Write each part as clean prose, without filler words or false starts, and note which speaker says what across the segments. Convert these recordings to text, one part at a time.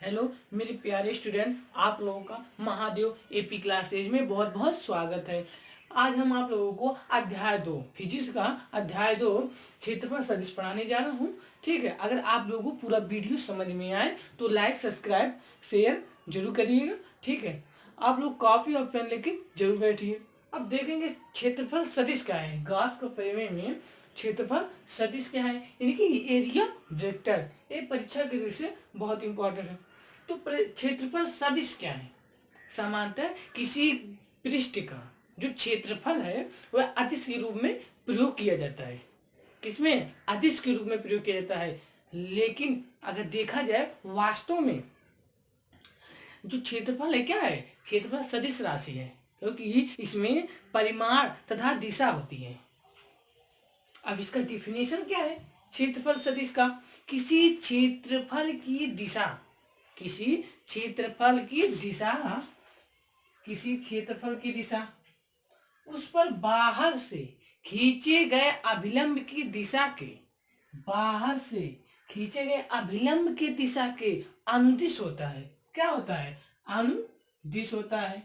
Speaker 1: Hello मेरे प्यारे student, आप लोगों का महादेव एपी क्लासेज में बहुत बहुत स्वागत है। आज हम आप लोगों को अध्याय 2 फिजिक्स का अध्याय 2 क्षेत्रफल सदिश पढ़ाने जा रहा हूँ। ठीक है, अगर आप लोगों को पूरा वीडियो समझ में आए तो लाइक सब्सक्राइब शेयर जरूर करिएगा। ठीक है, आप लोग कॉपी और पेन लेके जरूर बैठिए। अब देखेंगे क्षेत्रफल सदिश क्या है। गॉस के प्रमेय में क्षेत्रफल सदिश क्या है, यानी कि एरिया वेक्टर। ये परीक्षा के दृष्टि से बहुत इंपॉर्टेंट है। तो क्षेत्रफल सदिश क्या है। सामान्यतः किसी पृष्ठ का जो क्षेत्रफल है वह अदिश के रूप में प्रयोग किया जाता है। किसमें? अदिश के रूप में प्रयोग किया जाता है। लेकिन अगर देखा जाए वास्तव में जो क्षेत्रफल है क्या है, क्षेत्रफल सदिश राशि है, क्योंकि इसमें परिमाण तथा दिशा होती है। अब इसका डिफिनेशन क्या है क्षेत्रफल सदिश का? किसी क्षेत्रफल की दिशा, किसी क्षेत्रफल की दिशा, किसी क्षेत्रफल की दिशा उस पर बाहर से खींचे गए अभिलंब की दिशा के, बाहर से खींचे गए अभिलंब की दिशा के अनुदिश होता है। क्या होता है? अनुदिश होता है।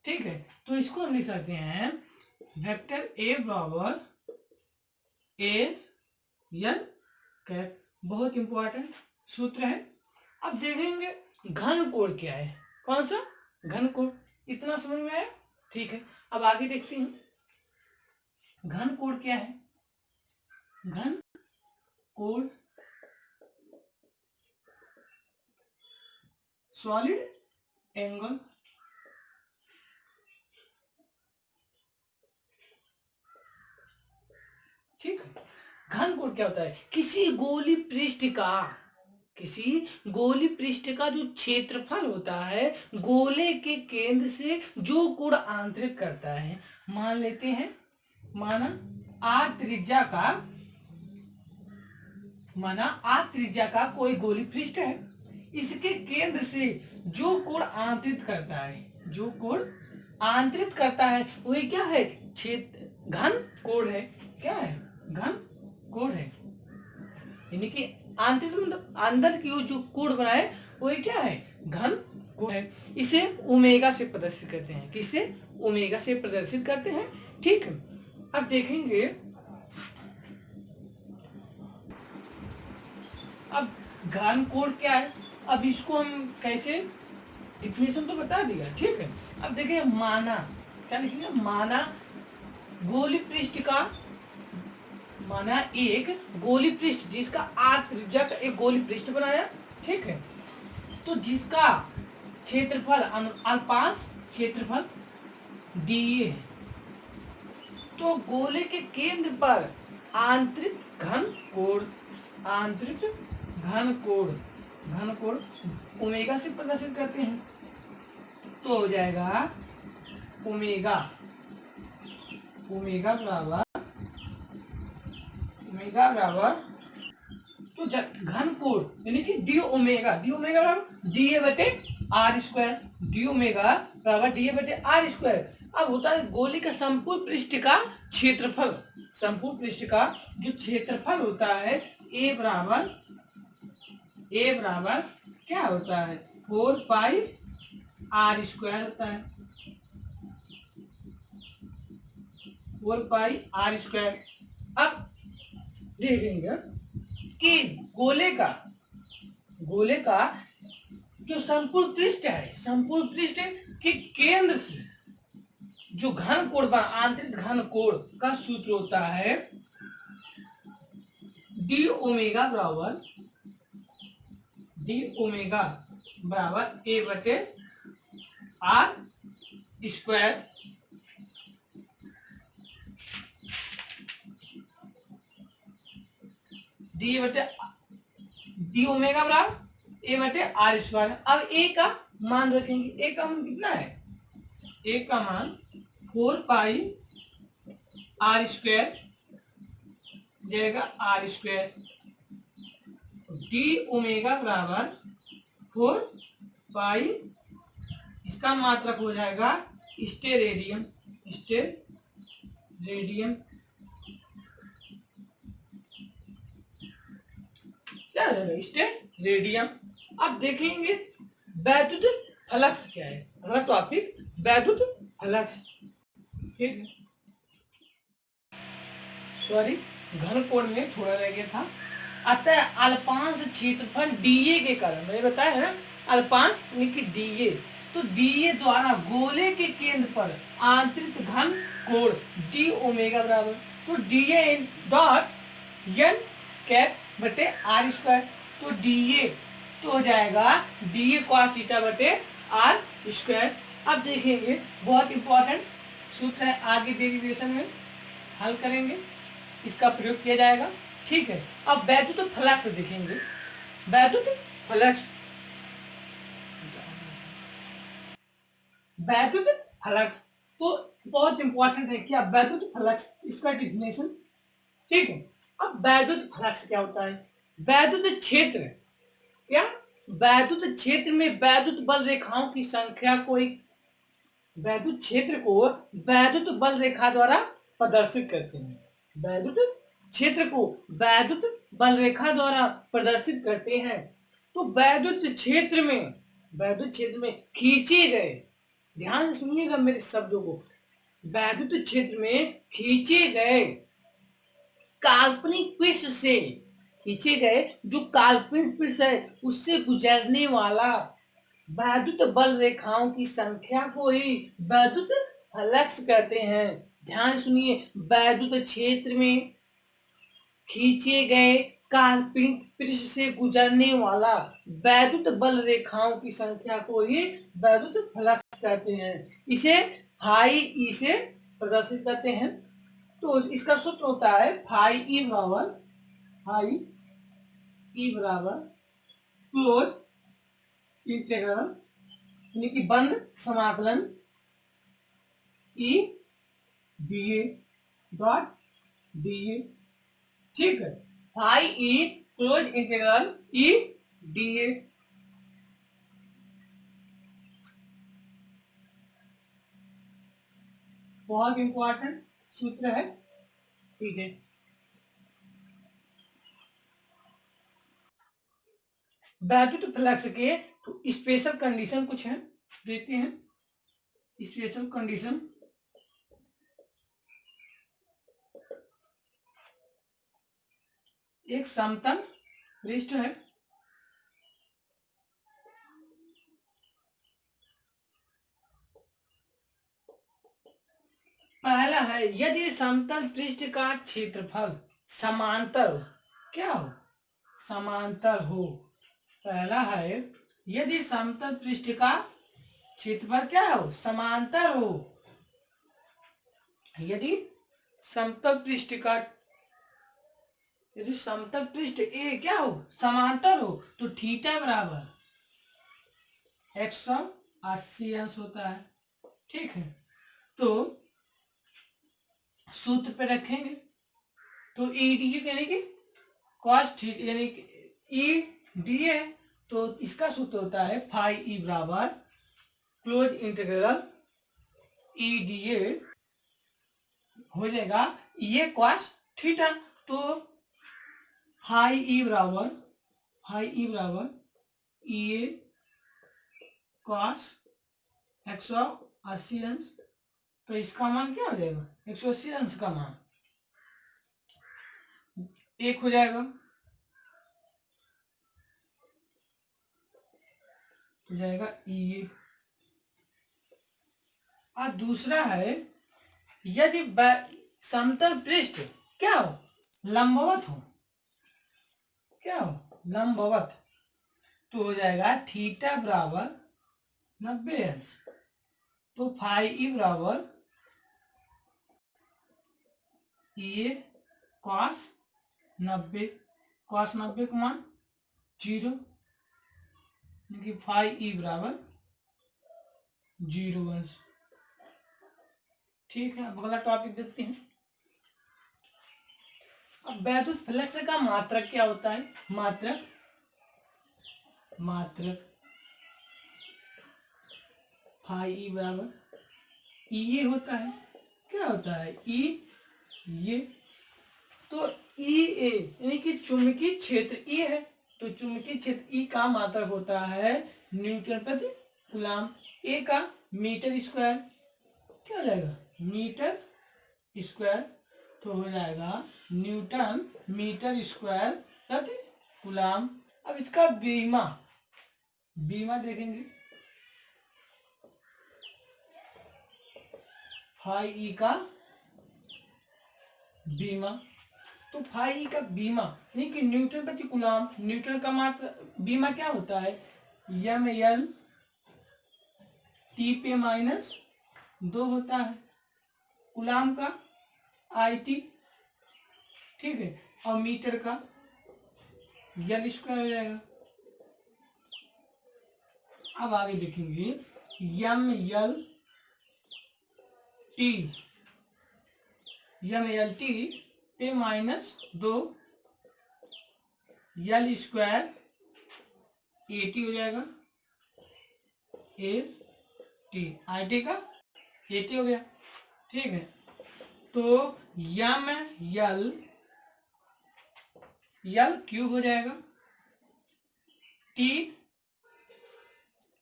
Speaker 1: ठीक है, तो इसको हम लिख सकते हैं वेक्टर ए बराबर ए एन कैप। बहुत इंपॉर्टेंट सूत्र है। अब देखेंगे घन कोण क्या है। कौन सा? घन कोण। इतना समझ में आया? ठीक है, अब आगे देखते हैं घन कोण क्या है। घन कोण सॉलिड एंगल। ठीक है, घन कोण क्या होता है? किसी गोली पृष्ठ का, किसी गोली पृष्ठ का जो क्षेत्रफल होता है गोले के केंद्र से जो कोण आंतरिक करता है। मान लेते हैं, माना आर त्रिज्या का, माना आर त्रिज्या का कोई गोली पृष्ठ है। इसके केंद्र से जो कोण आंतरित करता है, जो कोण आंतरित करता है वही क्या है? क्षेत्र घन कोण है। क्या है? घन कोण है। यानी कि आंतरिक मतलब अंदर की जो कोण बनाए वही क्या है? घन कोण है। इसे ओमेगा से प्रदर्शित करते हैं। किससे? ओमेगा से प्रदर्शित करते हैं। ठीक है, अब देखेंगे अब घन कोण क्या है। अब इसको हम कैसे, डिफिनेशन तो बता दिया। ठीक है, अब देखिए माना, क्या लिखेंगे? माना गोली पृष्ठ का, माना एक गोली पृष्ठ जिसका आर त्रिज्या का एक गोली पृष्ठ बनाया। ठीक है, तो जिसका क्षेत्रफल अल्पांश क्षेत्रफल डी है, तो गोले के केंद्र पर आंतरिक घन कोण, आंतरिक घन कोण, घन कोण ओमेगा से प्रदर्शित करते हैं। तो हो जाएगा ओमेगा, ओमेगा बराबर, ओमेगा बराबर तो घन कोण यानी कि डी ओमेगा, डी ओमेगा बराबर डी ए बटे आर स्क्वायर, डी ओमेगा बराबर डी ए बटे आर स्क्वायर। अब होता है गोली का संपूर्ण पृष्ठ का क्षेत्रफल, संपूर्ण पृष्ठ का जो क्षेत्रफल होता है ए बराबर, ए बराबर क्या होता है? 4 पाई आर स्क्वायर होता है, 4 पाई आर स्क्वायर। अब देखेंगे कि गोले का, गोले का जो संपूर्ण पृष्ठ है, संपूर्ण पृष्ठ के केंद्र से जो घन कोण का, आंतरिक घन कोण का सूत्र होता है डी ओमेगा बराबर, डी ओमेगा बराबर ए बटे आर स्क्वायर। डी बटे डी ओमेगा बराबर ए बटे आर स्क्वायर। अब ए का मान रखेंगे, ए का मान कितना है? ए का मान 4 पाई आर स्क्वायर जाएगा, आर स्क्वायर। डी ओमेगा बराबर 4 पाई, इसका मात्रक हो जाएगा स्टेरेडियन, स्टेरेडियन। क्या आ जाएगा, स्टेरेडियम। अब देखेंगे वैद्युत फ्लक्स क्या है, अगला टॉपिक वैद्युत फ्लक्स। ठीक, सॉरी घन कोण में थोड़ा रह गया था। अतः अल्पांश क्षेत्रफल डीए के कारण, मैंने बताया है ना अल्पांश यानी कि डीए, तो डीए द्वारा गोले के केंद्र पर आंतरिक घन कोण डी ओमेगा बराबर, तो डीए डॉट एन कैप बटे आर स्क्वायर, तो डीए तो हो जाएगा डीए कॉस थीटा बटे आर स्क्वायर। अब देखेंगे बहुत इंपॉर्टेंट सूत्र है, आगे डेरिवेशन में हल करेंगे, इसका प्रयोग किया जाएगा। ठीक है, अब वैद्युत फ्लक्स देखेंगे। वैद्युत फ्लक्स, वैद्युत फ्लक्स तो बहुत इंपॉर्टेंट है क्या, वैद्युत फ्लक्स इसका डिफिनेशन। ठीक है, अब वैद्युत फ्लक्स क्या होता है, वैद्युत क्षेत्र, क्या वैद्युत क्षेत्र में वैद्युत बल रेखाओं की संख्या को एक वैद्युत क्षेत्र को वैद्युत बल रेखा द्वारा प्रदर्शित करते हैं। वैद्युत क्षेत्र को वैद्युत बल रेखा द्वारा प्रदर्शित करते हैं। तो वैद्युत क्षेत्र में खींचे गए, ध्यान सुनिएगा मेरे शब्दों को, वैद्युत क्षेत्र में खींचे गए काल्पनिक पृष्ठ से, खींचे गए जो काल्पनिक पृष्ठ है उससे गुजरने वाला वैद्युत बल रेखाओं की संख्या को ही वैद्युत फ्लक्स कहते हैं। ध्यान सुनिए, वैद्युत क्षेत्र में खींचे गए काल्पनिक पृष्ठ से गुजरने वाला वैद्युत बल रेखाओं की संख्या को ही वैद्युत फ्लक्स कहते हैं। इसे फाई ई से प्रदर्शित करते हैं। तो इसका सूत्र होता है फाई ई बराबर क्लोज इंटीग्रल यानी कि बंद समाकलन ई डीए डॉट डीए। ठीक है, फाई ई क्लोज इंटीग्रल ई डीए। बहुत इंपॉर्टेंट सूत्र है। ठीक है, वैद्युत फ्लक्स के तो स्पेशल कंडीशन कुछ है, देखते हैं स्पेशल कंडीशन। एक समतल पृष्ठ है, पहला है यदि समतल पृष्ठ का क्षेत्रफल समांतर हो, क्या हो, समांतर हो। पहला है यदि समतल पृष्ठ का क्षेत्रफल क्या हो, समांतर हो। यदि समतल पृष्ठ का, यदि समतल पृष्ठ ए क्या हो, समांतर हो, तो थीटा बराबर 180 अंश होता है। ठीक है, तो सूत्र पे रखेंगे, तो ई डी यानी कि कॉस थीटा यानी कि ई डी है, तो इसका सूत्र होता है फाई ई बराबर close integral E D A हो जाएगा ये कॉस थीटा। तो फाई ई बराबर ई ए कॉस 180 अंश, तो इसका मान क्या हो जाएगा, 180 अंश का मान 1 हो जाएगा, हो जाएगा ये। और दूसरा है यदि समतल पृष्ठ क्या हो, लंबवत हो, क्या हो, लंबवत, तो हो जाएगा थीटा बराबर 90 अंश। तो फाई ई बराबर ये कॉस 90, कॉस 90 का मान 0, फाई ई बराबर 0 अंश। ठीक है, अब अगला टॉपिक देखते हैं। अब वैद्युत फ्लक्स का मात्रक क्या होता है, मात्रक फाई ई बराबर ई ये होता है, क्या होता है ई ये, तो ई ए यानी कि चुंबकीय क्षेत्र ई है, तो चुंबकीय क्षेत्र E का मात्रक होता है न्यूटन प्रति कूलम। A का मीटर स्क्वायर, क्या हो जाएगा मीटर स्क्वायर, तो हो जाएगा न्यूटन मीटर स्क्वायर प्रति कूलम। अब इसका बीमा देखेंगे, फाई ई का बीमा, तो फाई ई का बीमा यानी कि न्यूटन प्रति कूलम, न्यूटन का मात्र बीमा क्या होता है एम एल टी पे माइनस 2 होता है, कूलम का आई टी, ठीक है, और मीटर का एल स्क्वायर हो जाएगा। अब आगे देखेंगे एम एल टी पे minus 2 L square A T हो जाएगा, ए टी आई टी का ए टी हो गया, ठीक है। तो एम एल क्यूब हो जाएगा, टी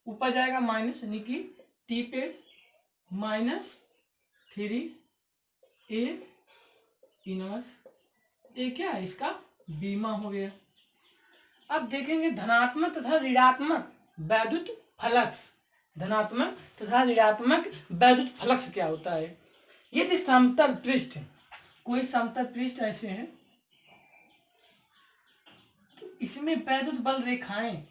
Speaker 1: ऊपर जाएगा माइनस यानी कि टी पे -3 ए इनवर्स, ये क्या है इसका बीमा हो गया। अब देखेंगे धनात्मक तथा ऋणात्मक वैद्युत फ्लक्स, धनात्मक तथा ऋणात्मक वैद्युत फ्लक्स क्या होता है। यदि समतल पृष्ठ, कोई समतल पृष्ठ ऐसे है तो इसमें वैद्युत बल रेखाएं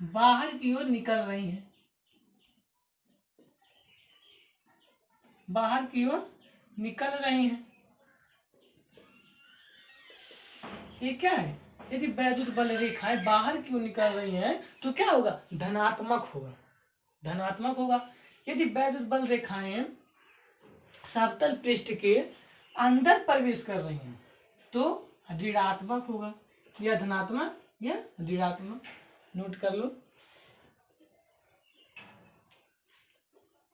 Speaker 1: बाहर की ओर निकल रही हैं, बाहर की ओर निकल रही हैं, ये क्या है, यदि वैद्युत बल रेखाएं बाहर की ओर निकल रही हैं तो क्या होगा धनात्मक होगा, धनात्मक होगा। यदि वैद्युत बल रेखाएं समतल पृष्ठ के अंदर प्रवेश कर रही हैं तो ऋणात्मक होगा, या धनात्मक या ऋणात्मक, नोट कर लो।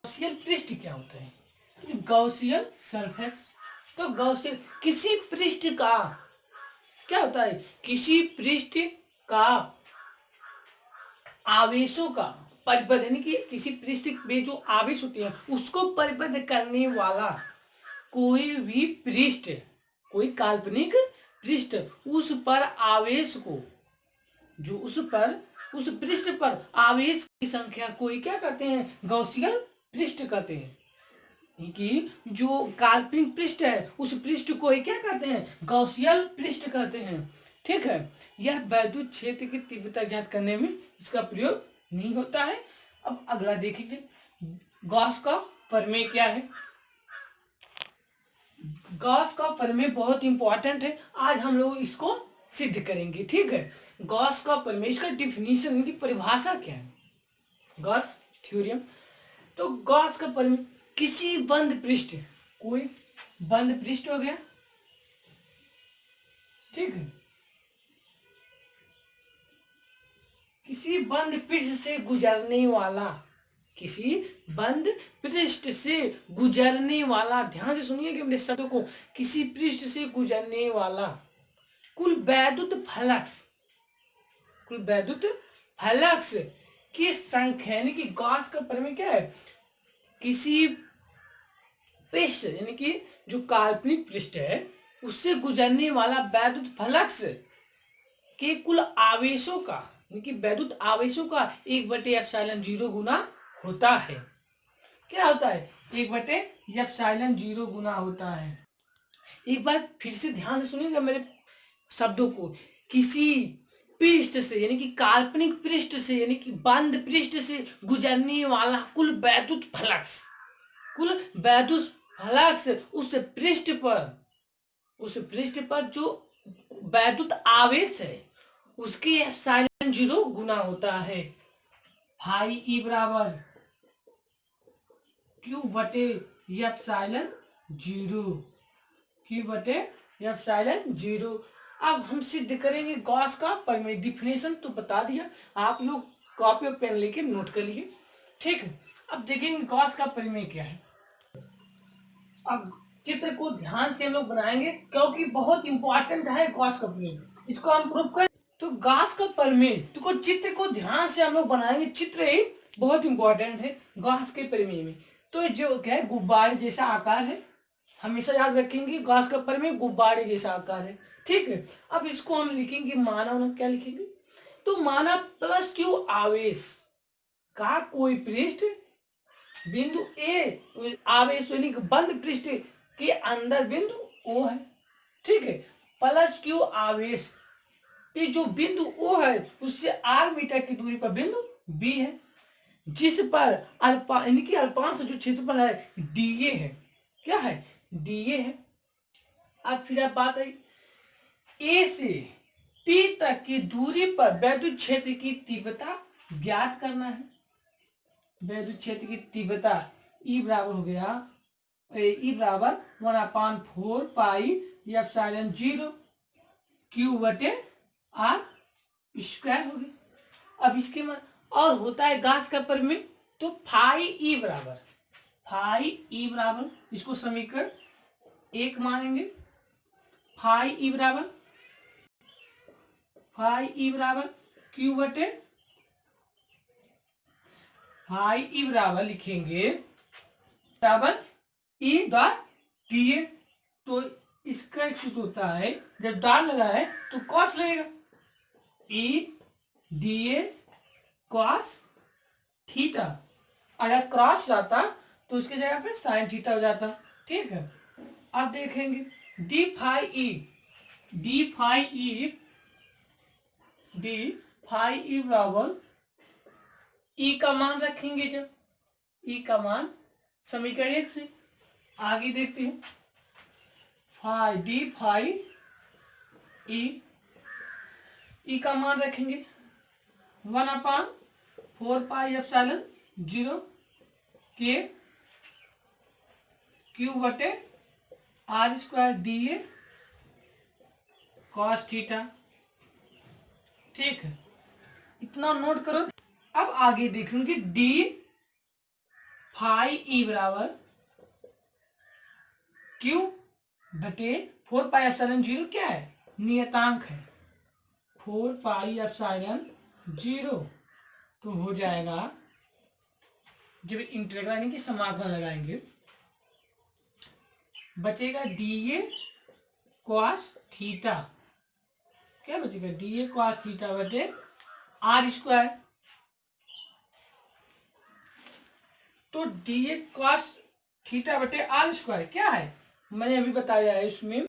Speaker 1: गॉसियन पृष्ठ क्या होता है, गॉसियन सरफेस, तो गॉसियन किसी पृष्ठ का क्या होता है, किसी पृष्ठ का आवेशों का परिबद्ध, यानी कि किसी पृष्ठ में जो आवेश होते हैं उसको परिबद्ध करने वाला कोई भी पृष्ठ, कोई काल्पनिक पृष्ठ, उस पर आवेश को, जो उस पृष्ठ पर आवेश की संख्या कोई क्या कहते हैं गॉसियन पृष्ठ कहते हैं, कि जो काल्पनिक पृष्ठ है उस पृष्ठ को ही क्या कहते हैं गॉसियन पृष्ठ कहते हैं, ठीक है। यह वैद्युत क्षेत्र की तीव्रता ज्ञात करने में इसका प्रयोग नहीं होता है। अब अगला देखेंगे गॉस का प्रमेय क्या है। गॉस का प्रमेय बहुत इंपॉर्टेंट है, आज हम लोग इसको सिद्ध करेंगे, ठीक है। गॉस का प्रमेय, इसका डिफिनीशन यानी परिभाषा क्या है, गॉस थ्योरम। तो गॉस का प्रमेय किसी बंद पृष्ठ, कोई बंद पृष्ठ हो गया, ठीक है, किसी बंद पृष्ठ से गुजरने वाला, किसी बंद पृष्ठ से गुजरने वाला, ध्यान से सुनिए कि मेरे शब्दों को, किसी पृष्ठ से गुजरने वाला कुल वैद्युत फ्लक्स, कुल वैद्युत फ्लक्स की संख्या, यानी कि गॉस का प्रमेय क्या है, किसी पृष्ठ यानी कि जो काल्पनिक पृष्ठ है उससे गुजरने वाला वैद्युत फ्लक्स के कुल आवेशों का, यानी कि वैद्युत आवेशों का 1/ε0 गुना होता है। क्या होता है 1/ε0 गुना होता है। एक बार फिर से ध्यान से सुनिएगा मेरे शब्दों को, किसी पृष्ठ से यानी कि काल्पनिक पृष्ठ से यानी कि बंद पृष्ठ से गुजरने वाला कुल वैद्युत फ्लक्स, कुल वैद्युत फ्लक्स उस पृष्ठ पर जो वैद्युत आवेश है उसके ε0 गुना होता है। फाई ई बराबर Q बटे ε0, Q बटे ε0। अब हम सिद्ध करेंगे गॉस का प्रमेय। डिफिनेशन तो बता दिया, आप लोग कॉपी और पेन लेके नोट कर लिए, ठीक है। अब देखेंगे गॉस का प्रमेय क्या है। अब चित्र को ध्यान से हम लोग बनाएंगे क्योंकि बहुत इंपॉर्टेंट है गॉस का प्रमेय, इसको हम प्रूव करें तो गॉस का प्रमेय, तो चित्र को ध्यान से हम लोग बनाएंगे, चित्र ही बहुत इंपॉर्टेंट है गॉस के प्रमेय में। तो जो क्या है, गुब्बारे जैसा आकार है, हमेशा याद रखेंगे गॉस का प्रमेय गुब्बारे जैसा आकार है, ठीक है। अब इसको हम लिखेंगे, माना क्या लिखेंगे, तो माना प्लस क्यू आवेश का कोई पृष्ठ बिंदु ए, आवेश यानी बंद पृष्ठ के अंदर बिंदु ओ है, ठीक है। प्लस क्यू आवेश, ये जो बिंदु ओ है उससे आर मीटर की दूरी पर बिंदु बी है, जिस पर अल्पा यानी कि अल्पांश जो क्षेत्रफल है डीए है, क्या है, डीए है। अब फिर आप बात आई, ए से पी तक की दूरी पर वैद्युत क्षेत्र की तीव्रता ज्ञात करना है। वैद्युत क्षेत्र की तीव्रता ई बराबर हो गया, ई बराबर 1/4 पाई एप्सिलॉन 0 क्यू बटे आर स्क्वायर हो गया। अब इसके बाद और होता है गॉस का प्रमेय, तो फाई ई बराबर इसको समीकरण 1 मानेंगे। फाई ई बराबर क्यू बटे, फाई ई बराबर लिखेंगे बराबर ई डॉट डी ए। तो इसका एक सूत्र होता है, जब डॉट लगा है तो कॉस लगेगा, E D A cos theta. अगर क्रॉस जाता तो उसकी जगह पे साइन थीटा हो जाता, ठीक है। अब देखेंगे डी फाई ई बराबर ई का मान रखेंगे, जब ई का मान समीकरण 1 से आगे देखते हैं, डी फाई ई का मान रखेंगे 1/4 पाई एप्सिलॉन 0 के क्यू बटे r square d A cos theta, ठीक है। इतना नोट करो। अब आगे देखेंगे डी फाई ई बराबर क्यू बटे 4 पाई एप्सिलॉन 0 क्या है, नियतांक है 4 पाई एप्सिलॉन 0, तो हो जाएगा, जब इंटीग्रल यानी कि समाकलन लगाएंगे बचेगा डी ए कॉस थीटा, क्या बचेगा, डी ए कॉस थीटा बटे आर स्क्वायर। तो डी ए कॉस थीटा बटे आर स्क्वायर क्या है, मैंने अभी बताया है इसमें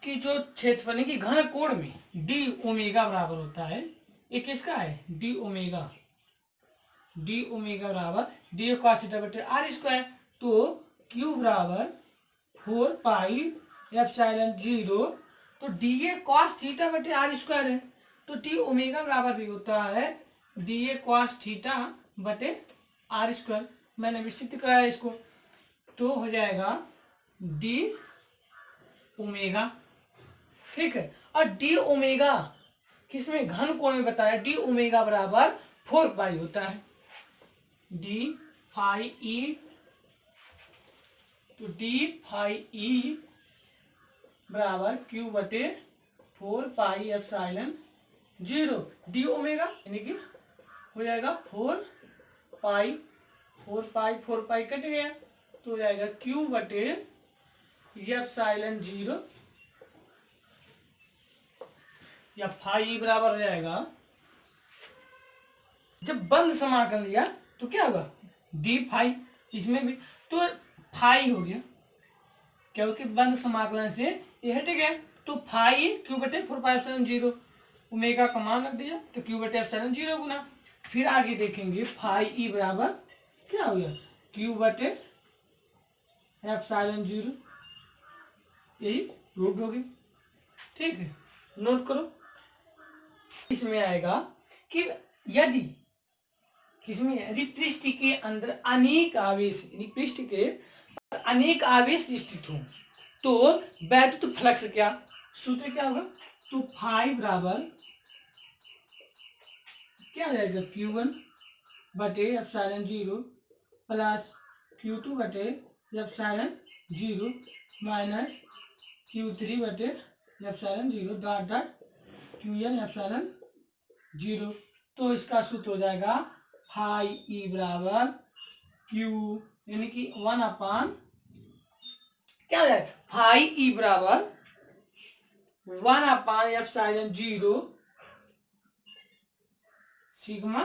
Speaker 1: कि जो क्षेत्रफल की घन कोण में डी ओमेगा बराबर होता है, ये किसका है, डी ओमेगा बराबर डी ए कॉस थीटा बटे आर स्क्वायर। तो क्यू बराबर 4 पाई एप्सिलॉन 0, तो डी ए कॉस थीटा बटे आर स्क्वायर है, तो डी ओमेगा बराबर भी होता है डी ए कॉस थीटा बटे आर स्क्वायर। मैंने विस्तृत कराया इसको, तो हो जाएगा डी ओमेगा, ठीक है। और डी ओमेगा किसमें, घन कोण में बताया, डी ओमेगा बराबर 4 पाई होता है, डी फाई ई, तो डी फाई ई बराबर क्यू बटे 4 पाई एप्सिलॉन 0 डी ओमेगा, यानी कि हो जाएगा 4 पाई कट गया, तो हो जाएगा क्यू बटे एप्सिलॉन 0, या फाई बराबर हो जाएगा, जब बंद समाकलन लिया तो क्या होगा, डी फाई, इसमें भी तो फाई हो गया, क्योंकि बंद समाकलन से ये हट गया, तो फाई क्यू बटे 4 पाई एप्सिलॉन 0, ओमेगा का मान रख दिया तो क्यू बटे एप्सिलॉन 0 गुना। फिर आगे देखेंगे फाई ई बराबर क्या हो गया, क्यू बटे एप्सिलॉन 0, यही रूट हो गई, ठीक है। नोट करो, इसमें आएगा कि यदि किसमें, यदि पृष्ठ के अंदर अनेक आवेश, यानी पृष्ठ के अनेक आवेश स्थित हो तो वैद्युत फ्लक्स क्या, सूत्र क्या होगा, तो फाई बराबर क्या हो जाएगा, Q1 बटे एप्सिलॉन 0 प्लस Q2 बटे एप्सिलॉन 0 माइनस Q3 बटे epsilon 0 dot q n epsilon 0। तो इसका सूत्र हो जाएगा फाई ई बराबर क्यू, यानी कि 1/, क्या हो जाएगा, फाई ई बराबर 1/ε0 सिग्मा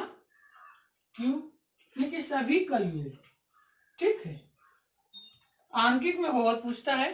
Speaker 1: क्यू, यानी कि सभी का योग। ठीक है, आंकिक में बहुत पूछता है।